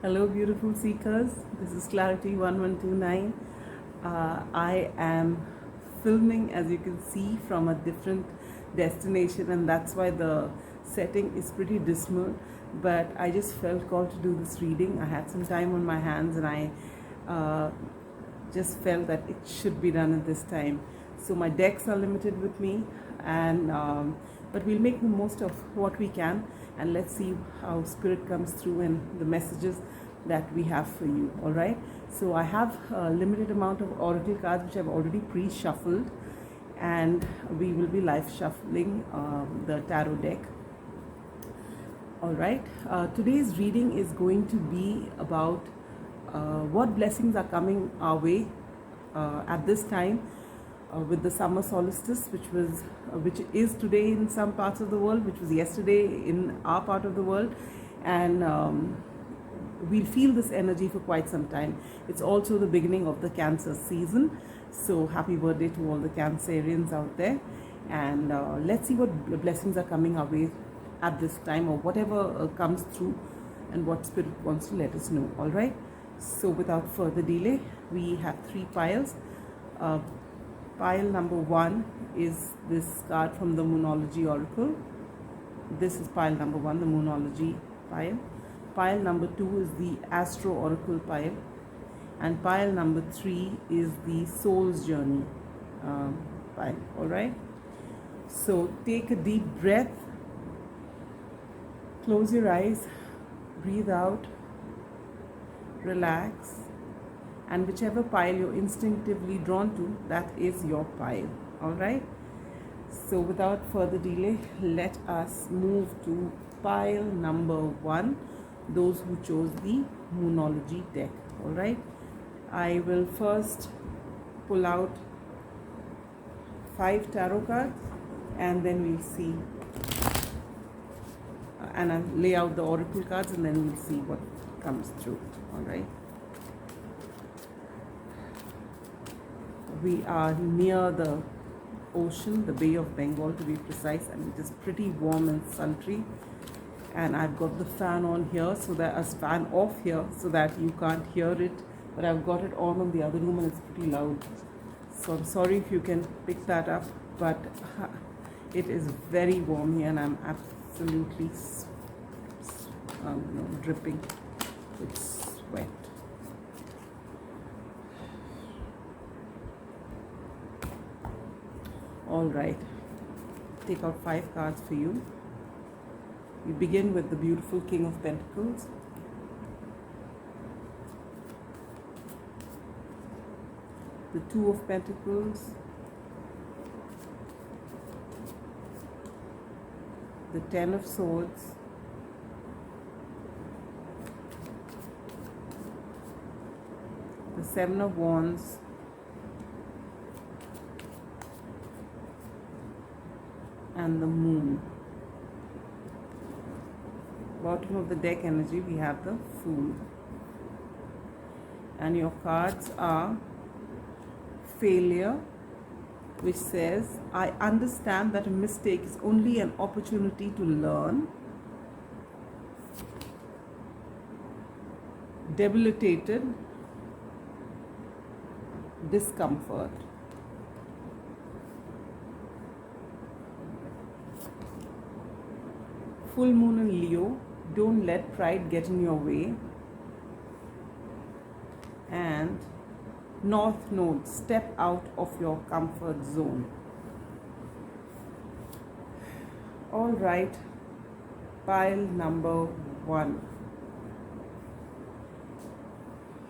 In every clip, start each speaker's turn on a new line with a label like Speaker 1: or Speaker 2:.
Speaker 1: Hello, beautiful seekers. This is Clarity1129. I am filming, as you can see, from a different destination, and that's why the setting is pretty dismal. But I just felt called to do this reading. I had some time on my hands, and I just felt that it should be done at this time. So my decks are limited with me, and but we'll make the most of what we can, and let's see how spirit comes through and the messages that we have for you. All right, so I have a limited amount of oracle cards which I've already pre-shuffled, and we will be live shuffling the tarot deck. All right, today's reading is going to be about what blessings are coming our way at this time with the summer solstice, which is today in some parts of the world, which was yesterday in our part of the world, and we'll feel this energy for quite some time. It's also the beginning of the Cancer season, so happy birthday to all the Cancerians out there, and let's see what blessings are coming our way at this time, or whatever comes through, and what spirit wants to let us know. All right, so without further delay, we have three piles. Pile number 1 is this card from the Moonology Oracle. This is pile number 1, the Moonology pile. Pile number 2 is the Astro Oracle pile. And pile number 3 is the Soul's Journey pile. Alright? So take a deep breath. Close your eyes. Breathe out. Relax. And whichever pile you're instinctively drawn to, that is your pile. All right, so without further delay, let us move to pile number 1, those who chose the Moonology deck. All right, I will first pull out 5 tarot cards, and then we'll see, and I'll lay out the oracle cards, and then we'll see what comes through. All right, we are near the ocean, the Bay of Bengal to be precise, and it is pretty warm and sultry. And I've got the fan on here, so that a fan off here, so that you can't hear it. But I've got it on the other room, and it's pretty loud. So I'm sorry if you can pick that up, but it is very warm here, and I'm absolutely dripping with sweat. All right, take out 5 cards for you. We begin with the beautiful King of Pentacles. The 2 of Pentacles. The 10 of Swords. The 7 of Wands. And the Moon. Bottom of the deck energy, we have the Fool. And your cards are Failure, which says, I understand that a mistake is only an opportunity to learn. Debilitated, discomfort. Full moon in Leo, don't let pride get in your way. And North Node, step out of your comfort zone. All right, pile number 1.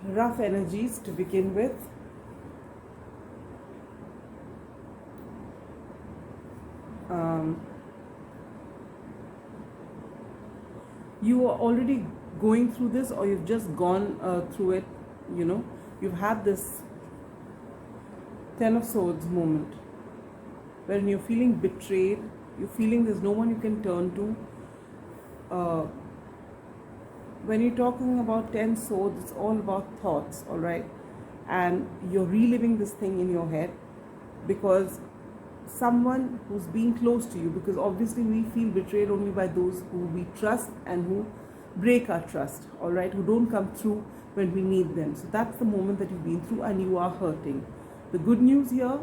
Speaker 1: Rough energies to begin with. You are already going through this, or you've just gone through it. You know, you've had this 10 of Swords moment when you're feeling betrayed, you're feeling there's no one you can turn to. When you're talking about 10 swords, it's all about thoughts, all right? And you're reliving this thing in your head because someone who's being close to you, because obviously we feel betrayed only by those who we trust and who break our trust, all right, who don't come through when we need them. So that's the moment that you've been through and you are hurting. The good news here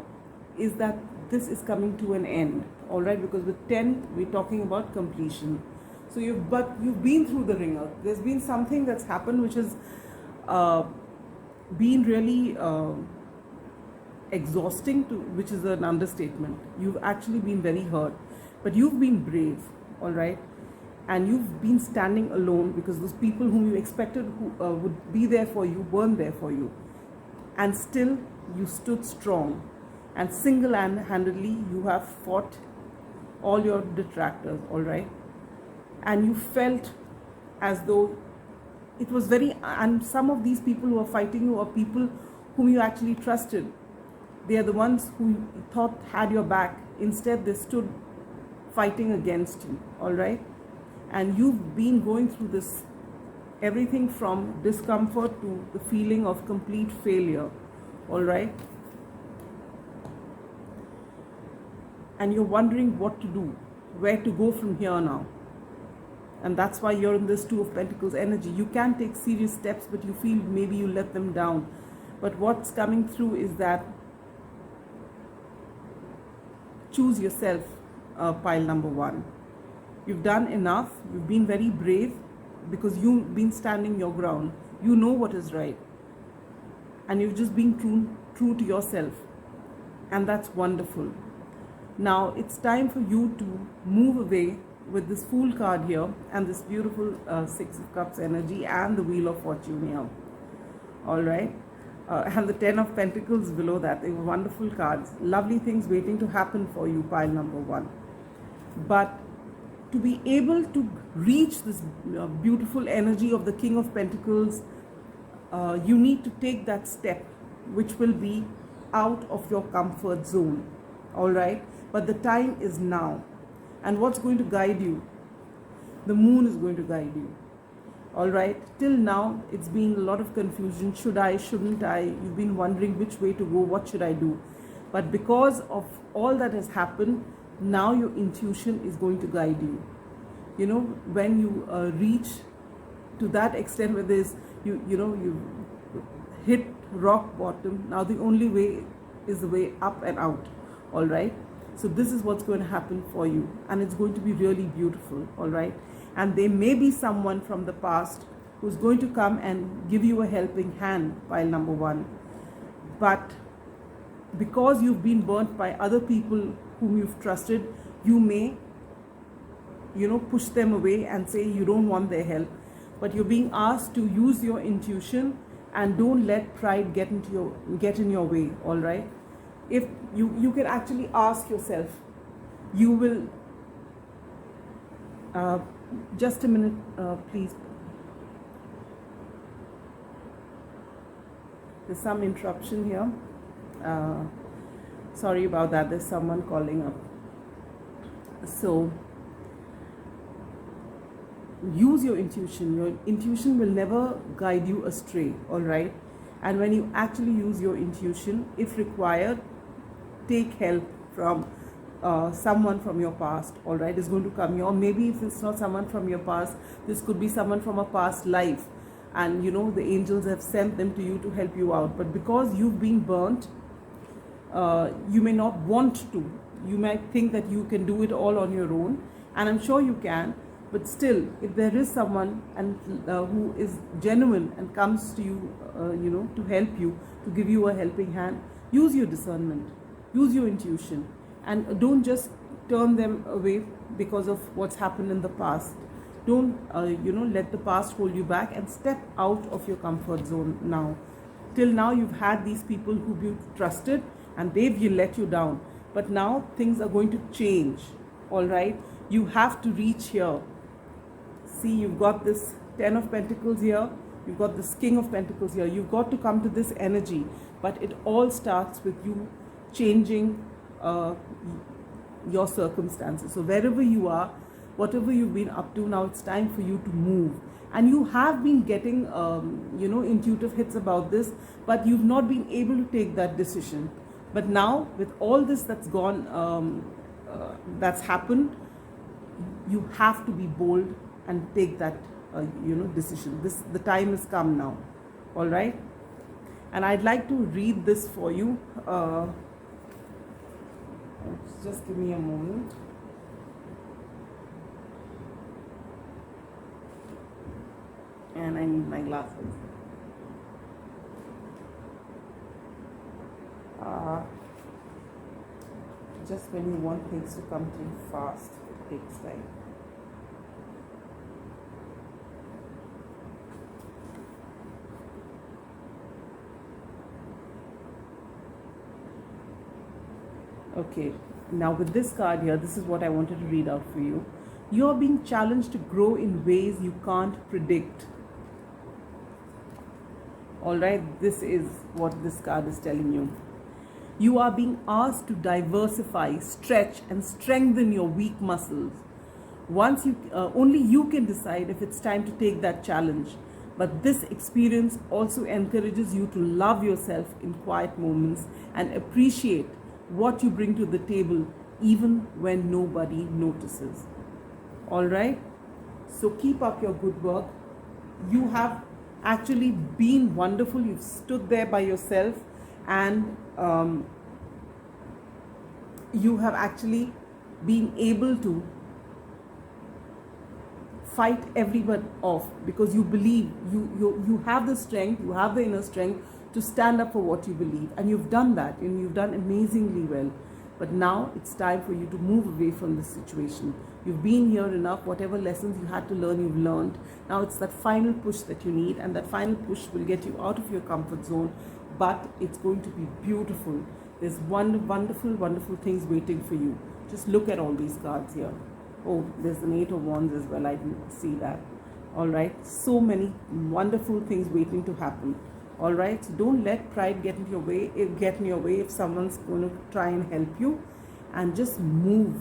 Speaker 1: is that this is coming to an end, all right, because with 10 we're talking about completion. So you've been through the ringer. There's been something that's happened which has been really exhausting, which is an understatement. You've actually been very hurt, but you've been brave, all right, and you've been standing alone because those people whom you expected who would be there for you weren't there for you, and still you stood strong, and single-handedly you have fought all your detractors, all right, and you felt as though it was very, and some of these people who are fighting you are people whom you actually trusted. They are the ones who you thought had your back. Instead, they stood fighting against you, all right? And you've been going through this, everything from discomfort to the feeling of complete failure, all right? And you're wondering what to do, where to go from here now. And that's why you're in this Two of Pentacles energy. You can take serious steps, but you feel maybe you let them down. But what's coming through is that choose yourself, pile number 1. You've done enough. You've been very brave because you've been standing your ground. You know what is right. And you've just been true to yourself. And that's wonderful. Now it's time for you to move away with this Fool card here and this beautiful 6 of Cups energy and the Wheel of Fortune here. All right. And the 10 of Pentacles below that. They were wonderful cards. Lovely things waiting to happen for you, pile number 1. But to be able to reach this beautiful energy of the King of Pentacles, you need to take that step, which will be out of your comfort zone. All right. But the time is now. And what's going to guide you? The moon is going to guide you. All right. Till now, it's been a lot of confusion. Should I? Shouldn't I? You've been wondering which way to go. What should I do? But because of all that has happened, now your intuition is going to guide you. You know, when you reach to that extent where there's, you hit rock bottom. Now the only way is the way up and out. All right. So this is what's going to happen for you, and it's going to be really beautiful, all right? And there may be someone from the past who's going to come and give you a helping hand, pile number 1. But because you've been burnt by other people whom you've trusted, you may, push them away and say you don't want their help. But you're being asked to use your intuition and don't let pride get in your way, all right? If you can actually ask yourself, you will, just a minute, please. There's some interruption here. Sorry about that. There's someone calling up. So, use your intuition. Your intuition will never guide you astray, all right? And when you actually use your intuition, if required, take help from someone from your past, all right, is going to come here. Or maybe if it's not someone from your past, this could be someone from a past life, and the angels have sent them to you to help you out. But because you've been burnt, you may not want to. You might think that you can do it all on your own, and I'm sure you can. But still, if there is someone who is genuine and comes to you, to help you, to give you a helping hand, use your discernment. Use your intuition, and don't just turn them away because of what's happened in the past. Don't, let the past hold you back, and step out of your comfort zone now. Till now, you've had these people who you've trusted, and they've let you down. But now things are going to change, all right? You have to reach here. See, you've got this 10 of Pentacles here. You've got this King of Pentacles here. You've got to come to this energy. But it all starts with you changing your circumstances. So wherever you are, whatever you've been up to, now it's time for you to move. And you have been getting intuitive hits about this, but you've not been able to take that decision. But now, with all this that's gone, that's happened, you have to be bold and take that decision. The time has come now. All right, and I'd like to read this for you. Just give me a moment. And I need my glasses. Just when you want things to come to you fast, it takes time. Okay, now with this card here, this is what I wanted to read out for you. You're being challenged to grow in ways you can't predict. Alright, this is what this card is telling you. You are being asked to diversify, stretch, and strengthen your weak muscles. Only you can decide if it's time to take that challenge. But this experience also encourages you to love yourself in quiet moments and appreciate what you bring to the table, even when nobody notices. All right, so keep up your good work. You have actually been wonderful. You've stood there by yourself, and you have actually been able to fight everyone off, because you believe, you have the strength, you have the inner strength to stand up for what you believe, and you've done that, and you've done amazingly well. But now it's time for you to move away from this situation. You've been here enough. Whatever lessons you had to learn, you've learned. Now it's that final push that you need, and that final push will get you out of your comfort zone, but it's going to be beautiful. There's wonderful, wonderful things waiting for you. Just look at all these cards here. Oh, there's an 8 of Wands as well. I didn't see that. All right, so many wonderful things waiting to happen. All right, so don't let pride get in your way. If someone's going to try and help you, and just move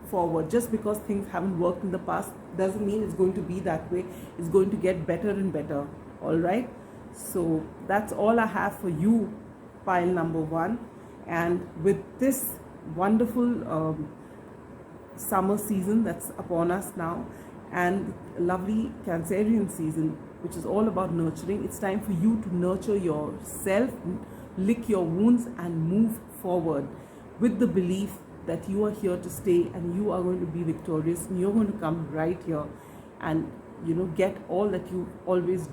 Speaker 1: forward. Just because things haven't worked in the past doesn't mean it's going to be that way. It's going to get better and better. All right, so that's all I have for you, pile number 1. And with this wonderful summer season that's upon us now, and lovely Cancerian season, which is all about nurturing, it's time for you to nurture yourself, lick your wounds, and move forward with the belief that you are here to stay, and you are going to be victorious, and you're going to come right here and get all that you always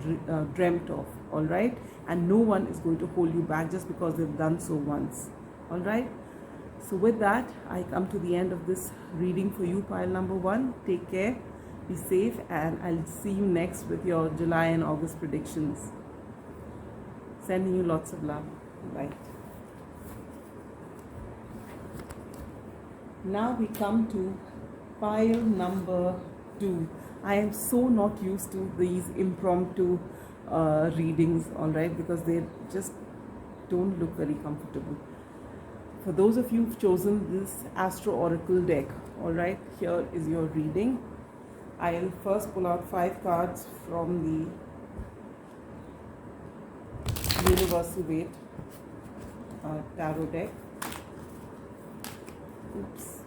Speaker 1: dreamt of. All right, and no one is going to hold you back just because they've done so once. All right, so with that, I come to the end of this reading for you, pile number 1. Take care, be safe, and I'll see you next with your July and August predictions. Sending you lots of love, light. Now we come to pile number 2. I am so not used to these impromptu readings, all right, because they just don't look very comfortable. For those of you who've chosen this Astro Oracle deck, all right, here is your reading. I'll first pull out 5 cards from the Universal Weight Tarot deck. Oops,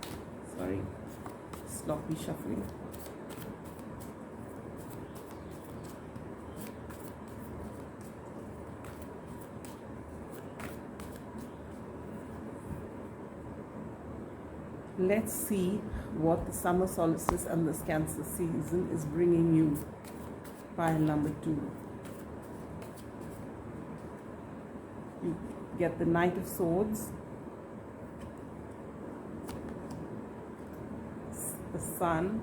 Speaker 1: sorry, sloppy shuffling. Let's see what the summer solstice and this Cancer season is bringing you. Pile number 2. You get the Knight of Swords, the Sun,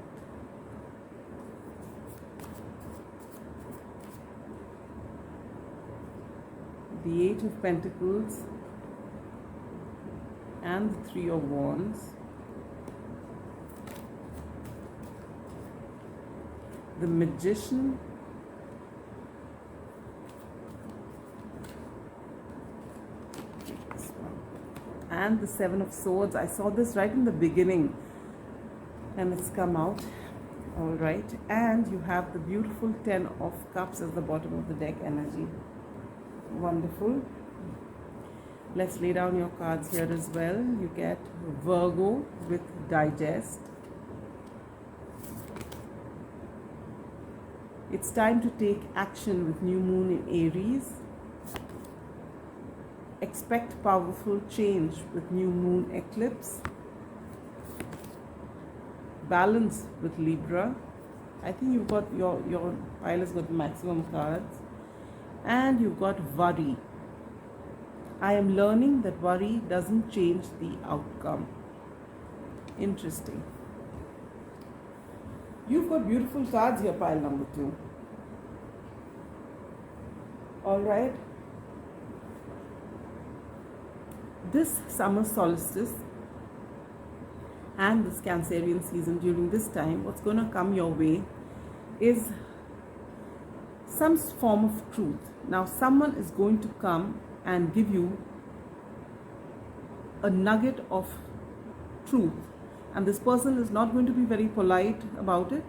Speaker 1: the 8 of Pentacles, and the 3 of Wands. The Magician, and the 7 of Swords. I saw this right in the beginning and it's come out. All right, and you have the beautiful 10 of Cups at the bottom of the deck energy. Wonderful. Let's lay down your cards here as well. You get Virgo with Digest, It's time to take action with new moon in Aries. Expect powerful change with new moon eclipse. Balance with Libra. I think you've got your pile has got the maximum cards. And you've got worry. I am learning that worry doesn't change the outcome. Interesting. You've got beautiful cards here, pile number 2. Alright. This summer solstice and this Cancerian season, during this time, what's going to come your way is some form of truth. Now, someone is going to come and give you a nugget of truth, and this person is not going to be very polite about it.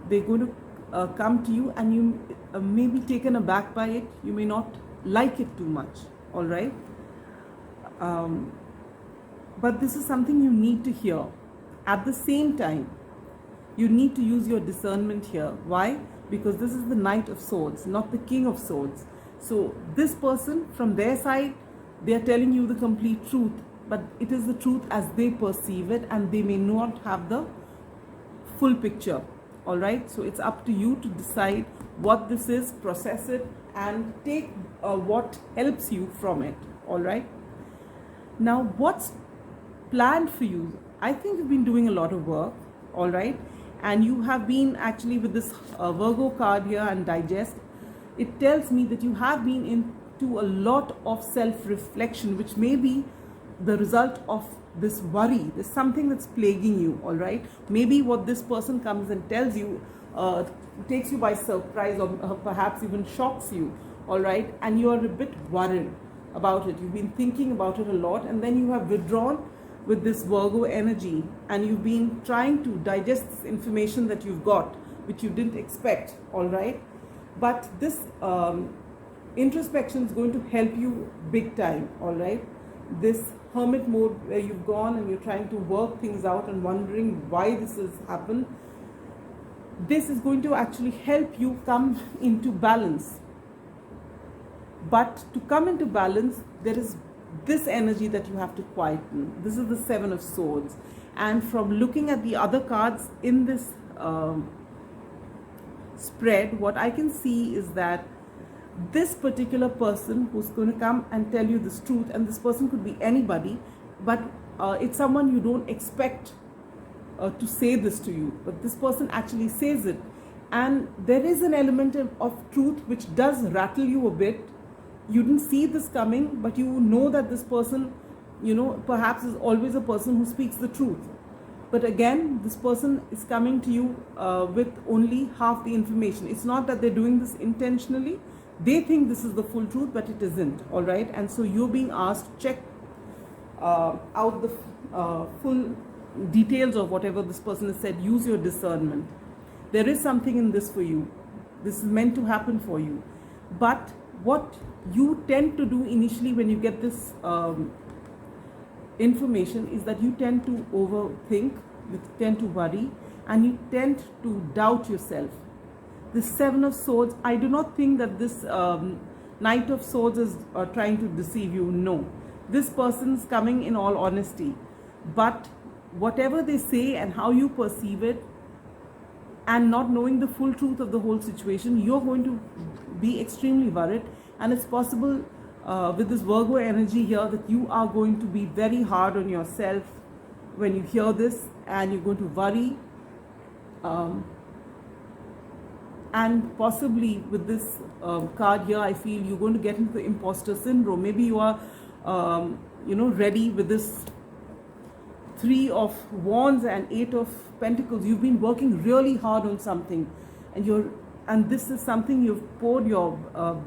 Speaker 1: They're going to come to you, and you may be taken aback by it. You may not like it too much. All right. But this is something you need to hear. At the same time, you need to use your discernment here. Why? Because this is the Knight of Swords, not the King of Swords. So this person, from their side, they are telling you the complete truth, but it is the truth as they perceive it, and they may not have the full picture. All right. So it's up to you to decide what this is, process it, and take what helps you from it. All right. Now, what's planned for you? I think you've been doing a lot of work, all right, and you have been actually with this Virgo card here and digest. It tells me that you have been into a lot of self-reflection, which may be the result of this worry. There's something that's plaguing you, all right. Maybe what this person comes and tells you takes you by surprise, or perhaps even shocks you, all right, and you are a bit worried about it. You've been thinking about it a lot, and then you have withdrawn with this Virgo energy, and you've been trying to digest this information that you've got, which you didn't expect, all right. But this introspection is going to help you big time, all right. This hermit mode where you've gone and you're trying to work things out and wondering why this has happened, this is going to actually help you come into balance. But to come into balance, there is this energy that you have to quieten. This is the Seven of Swords. And from looking at the other cards in this spread, what I can see is that this particular person who's going to come and tell you this truth, and this person could be anybody, but it's someone you don't expect to say this to you, but this person actually says it. And there is an element of truth which does rattle you a bit. You didn't see this coming, but you know that this person, you know, perhaps is always a person who speaks the truth. But again, this person is coming to you with only half the information. It's not that they're doing this intentionally. They think this is the full truth, but it isn't, all right? And so you're being asked to check out the full details of whatever this person has said. Use your discernment. There is something in this for you. This is meant to happen for you. But what you tend to do initially when you get this information is that you tend to overthink, you tend to worry, and you tend to doubt yourself. The Seven of Swords, I do not think that this Knight of Swords is trying to deceive you. No. This person's coming in all honesty. But whatever they say and how you perceive it, and not knowing the full truth of the whole situation, you're going to be extremely worried. And it's possible with this Virgo energy here that you are going to be very hard on yourself when you hear this, and you're going to worry. And possibly with this card here, I feel you're going to get into the imposter syndrome. Maybe you are, ready with this Three of Wands and Eight of Pentacles. You've been working really hard on something, and this is something you've poured your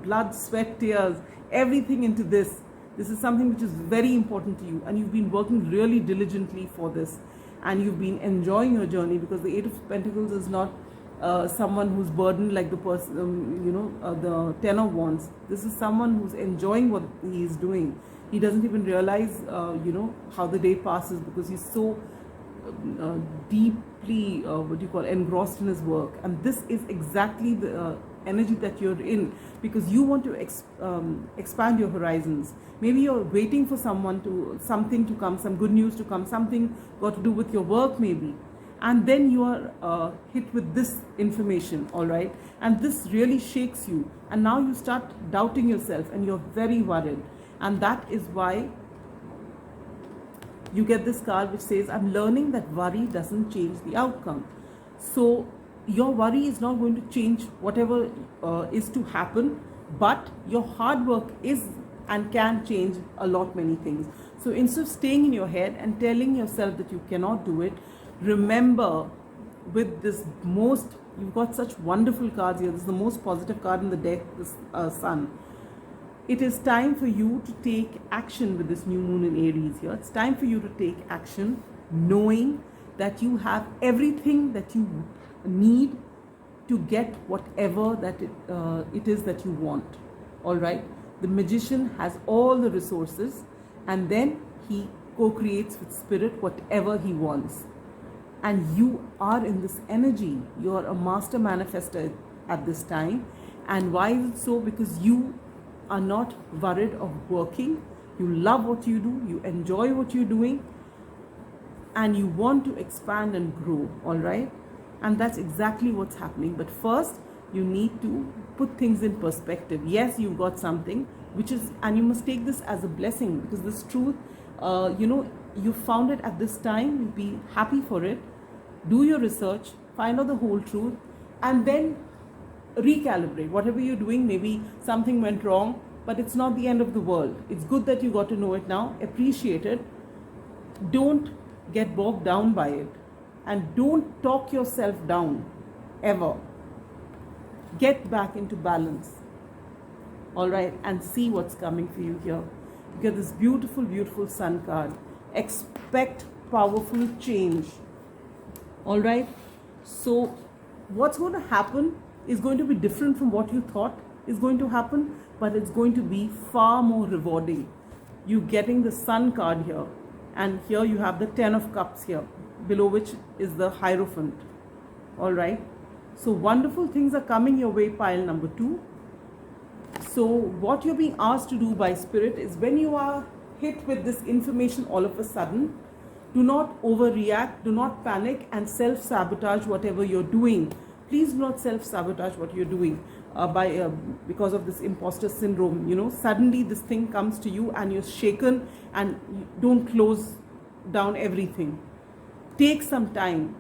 Speaker 1: blood, sweat, tears, everything into this. This is something which is very important to you, and you've been working really diligently for this, and you've been enjoying your journey, because the Eight of Pentacles is not someone who's burdened like the person, the Ten of Wands. This is someone who's enjoying what he is doing. He doesn't even realize, how the day passes, because he's so deeply engrossed in his work, and this is exactly the energy that you're in, because you want to expand your horizons. Maybe you're waiting for something to come, some good news to come, something got to do with your work maybe, and then you are hit with this information, all right, and this really shakes you, and now you start doubting yourself and you're very worried. And that is why you get this card which says, I'm learning that worry doesn't change the outcome. So your worry is not going to change whatever is to happen, but your hard work is and can change a lot many things. So instead of staying in your head and telling yourself that you cannot do it, remember, with this you've got such wonderful cards here. This is the most positive card in the deck, this Sun. It is time for you to take action with this new moon in Aries here. It's time for you to take action, knowing that you have everything that you need to get whatever that it is that you want. All right. The magician has all the resources, and then he co-creates with spirit whatever he wants. And you are in this energy. You are a master manifester at this time. And why is it so? Because you are not worried of working. You love what you do. You enjoy what you're doing. And you want to expand and grow. All right. And that's exactly what's happening. But first, you need to put things in perspective. Yes, you've got something, and you must take this as a blessing, because this truth, you found it at this time. You'll be happy for it. Do your research, find out the whole truth, and then recalibrate. Whatever you're doing, maybe something went wrong, but it's not the end of the world. It's good that you got to know it now. Appreciate it. Don't get bogged down by it, and don't talk yourself down ever. Get back into balance. All right, and see what's coming for you here. You get this beautiful, beautiful Sun card. Expect powerful change. All right. So what's going to happen is going to be different from what you thought is going to happen, but it's going to be far more rewarding. You getting the Sun card here, and here you have the 10 of Cups here, below which is the Hierophant. All right. So wonderful things are coming your way, pile number 2. So what you're being asked to do by Spirit is, when you are hit with this information all of a sudden, do not overreact, do not panic and self-sabotage whatever you're doing. Please do not self-sabotage what you're doing because of this imposter syndrome. Suddenly this thing comes to you and you're shaken, and don't close down everything. Take some time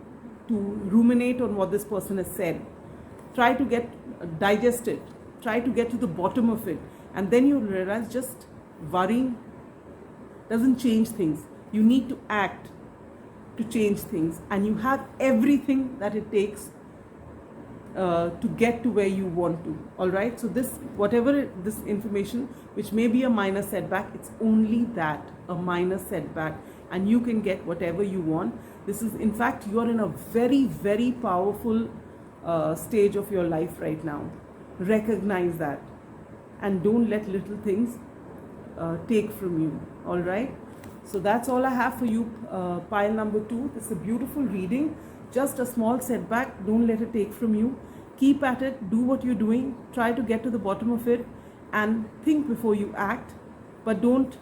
Speaker 1: to ruminate on what this person has said. Try to digest it. Try to get to the bottom of it. And then you'll realize just worrying doesn't change things. You need to act to change things. And you have everything that it takes to get to where you want to. All right. So this information, which may be a minor setback, it's only that, a minor setback. And you can get whatever you want. This is, in fact, you are in a very, very powerful stage of your life right now. Recognize that, and don't let little things take from you. All right. So that's all I have for you, pile number 2. This is a beautiful reading. Just a small setback. Don't let it take from you. Keep at it. Do what you're doing. Try to get to the bottom of it, and think before you act. But don't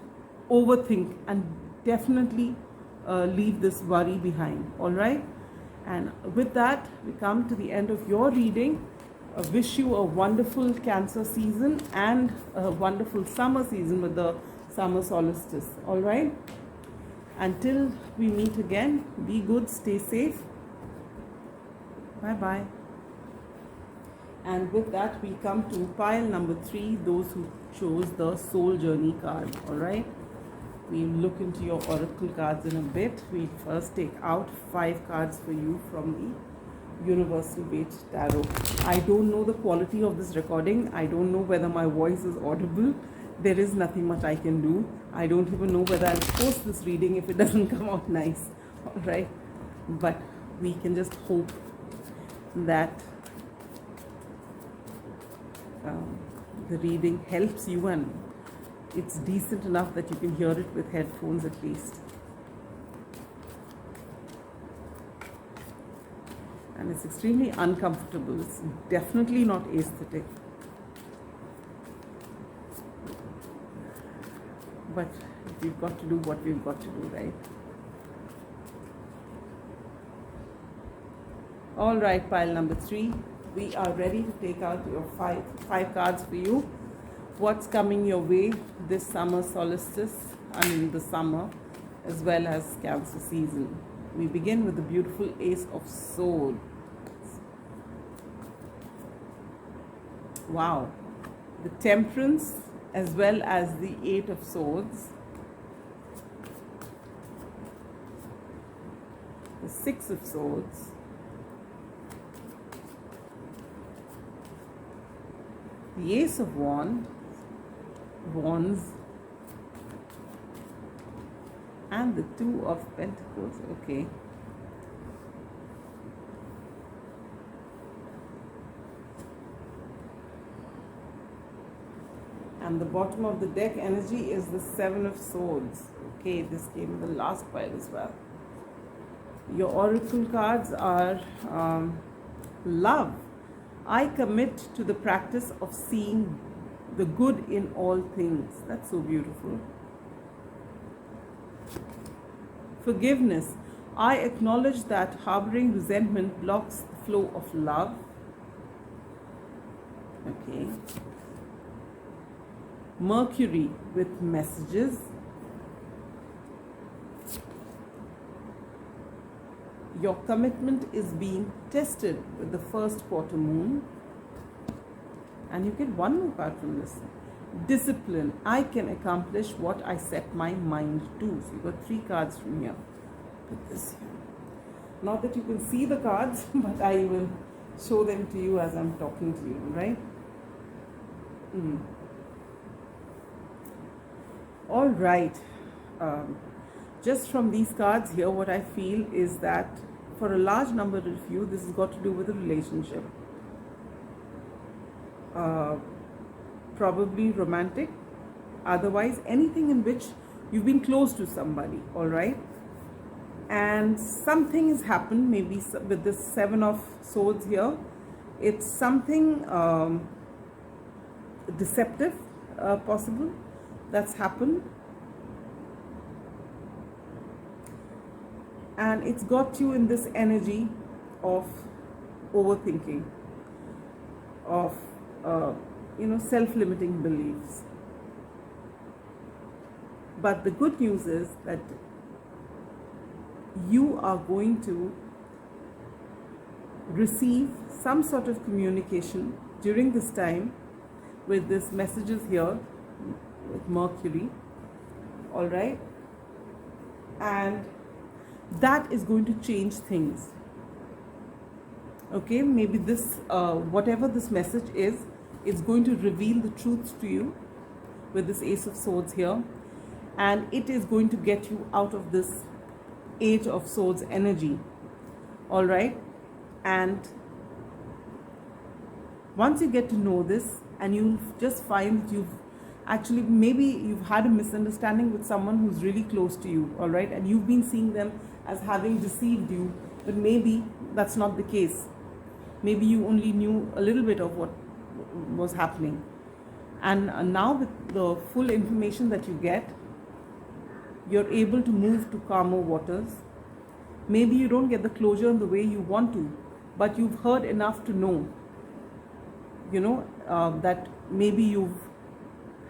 Speaker 1: overthink, and definitely leave this worry behind. All right. And with that, we come to the end of your reading. I wish you a wonderful Cancer season and a wonderful summer season with the Summer Solstice. All right. Until we meet again, be good, stay safe. Bye-bye. And with that, we come to pile number 3, those who chose the Soul Journey card. All right. We'll look into your oracle cards in a bit. We first take out 5 cards for you from the Universal Weight Tarot. I don't know the quality of this recording. I don't know whether my voice is audible. There is nothing much I can do. I don't even know whether I'll post this reading if it doesn't come out nice. All right. But we can just hope that the reading helps you, and it's decent enough that you can hear it with headphones at least. And it's extremely uncomfortable. It's definitely not aesthetic. But we've got to do what we've got to do, right? All right, pile number 3. We are ready to take out your five cards for you. What's coming your way this summer solstice, the summer, as well as Cancer season. We begin with the beautiful Ace of Swords. Wow. The Temperance, as well as the Eight of Swords. The Six of Swords. The Ace of Wands, and the Two of Pentacles. Okay. And the bottom of the deck energy is the Seven of Swords. Okay, this came in the last pile as well. Your oracle cards are love. I commit to the practice of seeing the good in all things. That's so beautiful. Forgiveness. I acknowledge that harboring resentment blocks the flow of love. Okay. Mercury with messages. Your commitment is being tested with the first quarter moon. And you get one more card from this. Discipline. I can accomplish what I set my mind to. So you got 3 cards from here. Put this here. Not that you can see the cards, but I will show them to you as I'm talking to you, right? All right. Just from these cards here, what I feel is that for a large number of you, this has got to do with a relationship. Probably romantic. Otherwise, anything in which you've been close to somebody, all right? And something has happened, maybe with this Seven of Swords here. It's something deceptive, possible, that's happened. And it's got you in this energy of overthinking, of self-limiting beliefs. But the good news is that you are going to receive some sort of communication during this time with these messages here with Mercury, all right? And that is going to change things. Okay, maybe this, whatever this message is, it's going to reveal the truths to you with this Ace of Swords here. And it is going to get you out of this Eight of Swords energy. All right. And once you get to know this, and you'll just find that you've actually, maybe you've had a misunderstanding with someone who's really close to you. All right. And you've been seeing them as having deceived you, but maybe that's not the case. Maybe you only knew a little bit of what was happening. And now with the full information that you get, you're able to move to calmer waters. Maybe you don't get the closure in the way you want to, but you've heard enough to know, that maybe you've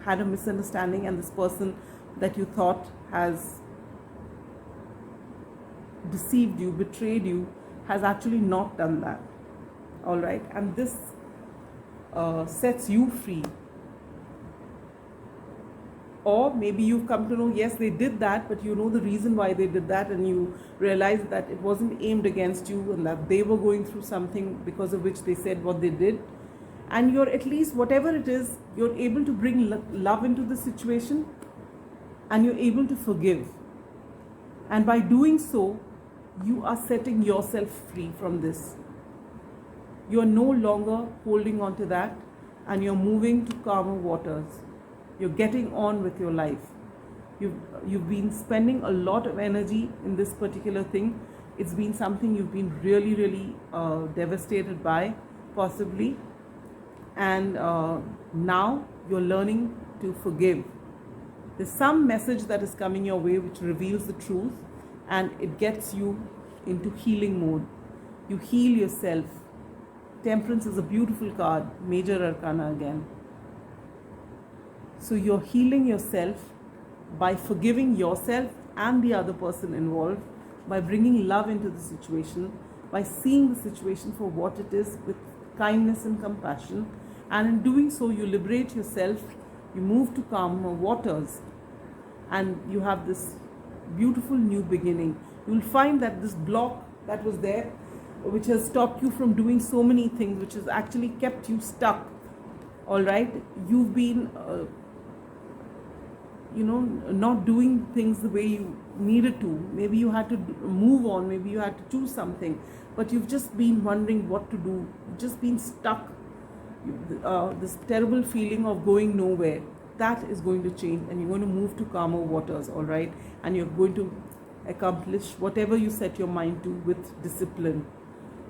Speaker 1: had a misunderstanding and this person that you thought has deceived you, betrayed you, has actually not done that. All right. And this sets you free. Or maybe you've come to know, yes, they did that, but you know the reason why they did that, and you realize that it wasn't aimed against you and that they were going through something because of which they said what they did. And you're, at least whatever it is, you're able to bring love into the situation, and you're able to forgive. And by doing so, you are setting yourself free from this. You are no longer holding on to that, and you're moving to calmer waters. You're getting on with your life. You've been spending a lot of energy in this particular thing, It's been something you've been really, really devastated by, possibly. And now you're learning to forgive. There's some message that is coming your way which reveals the truth, and it gets you into healing mode. You heal yourself. Temperance is a beautiful card, major arcana again. So you're healing yourself by forgiving yourself and the other person involved, by bringing love into the situation, by seeing the situation for what it is with kindness and compassion. And in doing so, you liberate yourself, you move to calmer waters, and you have this beautiful new beginning. You'll find that this block that was there, which has stopped you from doing so many things, which has actually kept you stuck, all right? You've been not doing things the way you needed to. Maybe you had to move on, maybe you had to choose something, but you've just been wondering what to do. You've just been stuck. This terrible feeling of going nowhere, that is going to change, and you're going to move to calmer waters, all right? And you're going to accomplish whatever you set your mind to with discipline,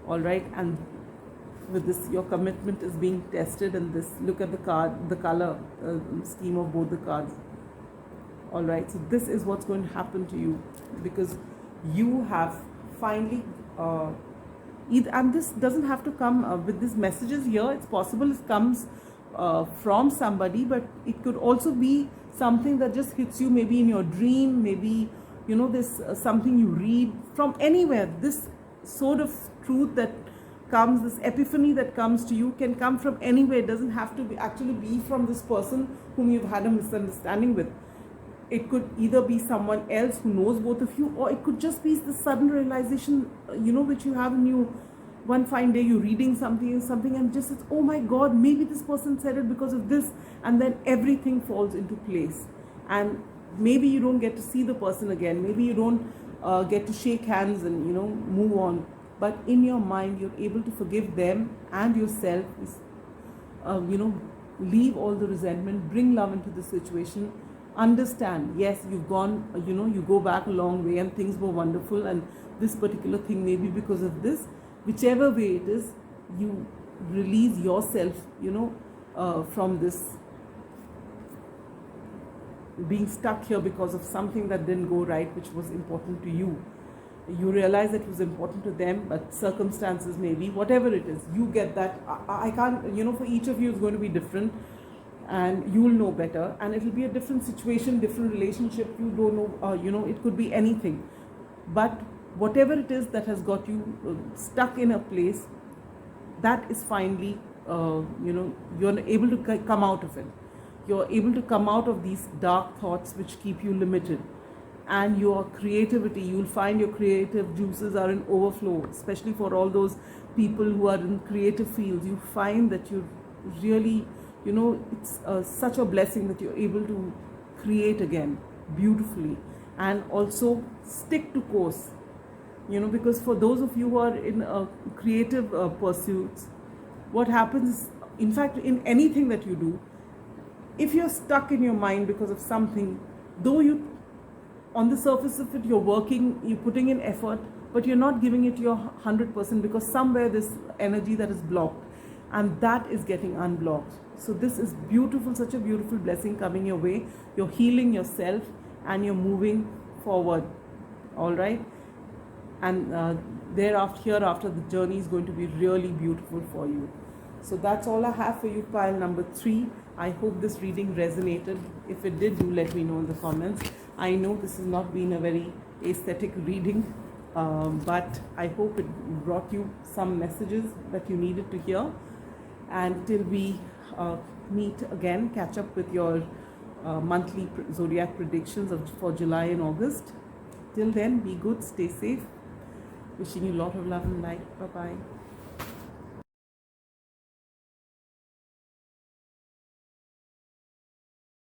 Speaker 1: all right? And with this, your commitment is being tested. And this, look at the card, the color scheme of both the cards, all right? So this is what's going to happen to you, because you have finally and this doesn't have to come with these messages here. It's possible it comes from somebody, but it could also be something that just hits you, maybe in your dream, maybe there's something you read from anywhere. This sort of truth that comes, this epiphany that comes to you, can come from anywhere. It doesn't have to actually be from this person whom you've had a misunderstanding with. It could either be someone else who knows both of you, or it could just be the sudden realization, which you have in you. One fine day you're reading something and just says, oh my God, maybe this person said it because of this, and then everything falls into place. And maybe you don't get to see the person again, maybe you don't get to shake hands and move on, but in your mind you're able to forgive them and yourself. Leave all the resentment, bring love into the situation. Understand, yes, you've gone, you go back a long way and things were wonderful, and this particular thing may be because of this. Whichever way it is, you release yourself, from this being stuck here because of something that didn't go right, which was important to you. You realize that it was important to them, but circumstances maybe, whatever it is, you get that. I can't, for each of you it's going to be different, and you'll know better, and it'll be a different situation, different relationship. You don't know, it could be anything, but whatever it is that has got you stuck in a place, that is finally, you're able to come out of it. You're able to come out of these dark thoughts which keep you limited. And your creativity, you'll find your creative juices are in overflow, especially for all those people who are in creative fields. You find that you really, it's such a blessing that you're able to create again beautifully, and also stick to course. Because for those of you who are in creative pursuits, what happens, in fact, in anything that you do, if you're stuck in your mind because of something, though you, on the surface of it, you're working, you're putting in effort, but you're not giving it your 100%, because somewhere this energy that is blocked, and that is getting unblocked. So this is beautiful, such a beautiful blessing coming your way. You're healing yourself and you're moving forward, all right? And hereafter the journey is going to be really beautiful for you. So that's all I have for you, pile number 3. I hope this reading resonated. If it did, do let me know in the comments. I know this has not been a very aesthetic reading, but I hope it brought you some messages that you needed to hear. And till we meet again, catch up with your monthly zodiac predictions for July and August. Till then, be good, stay safe. Wishing you a lot of love and light. Bye-bye.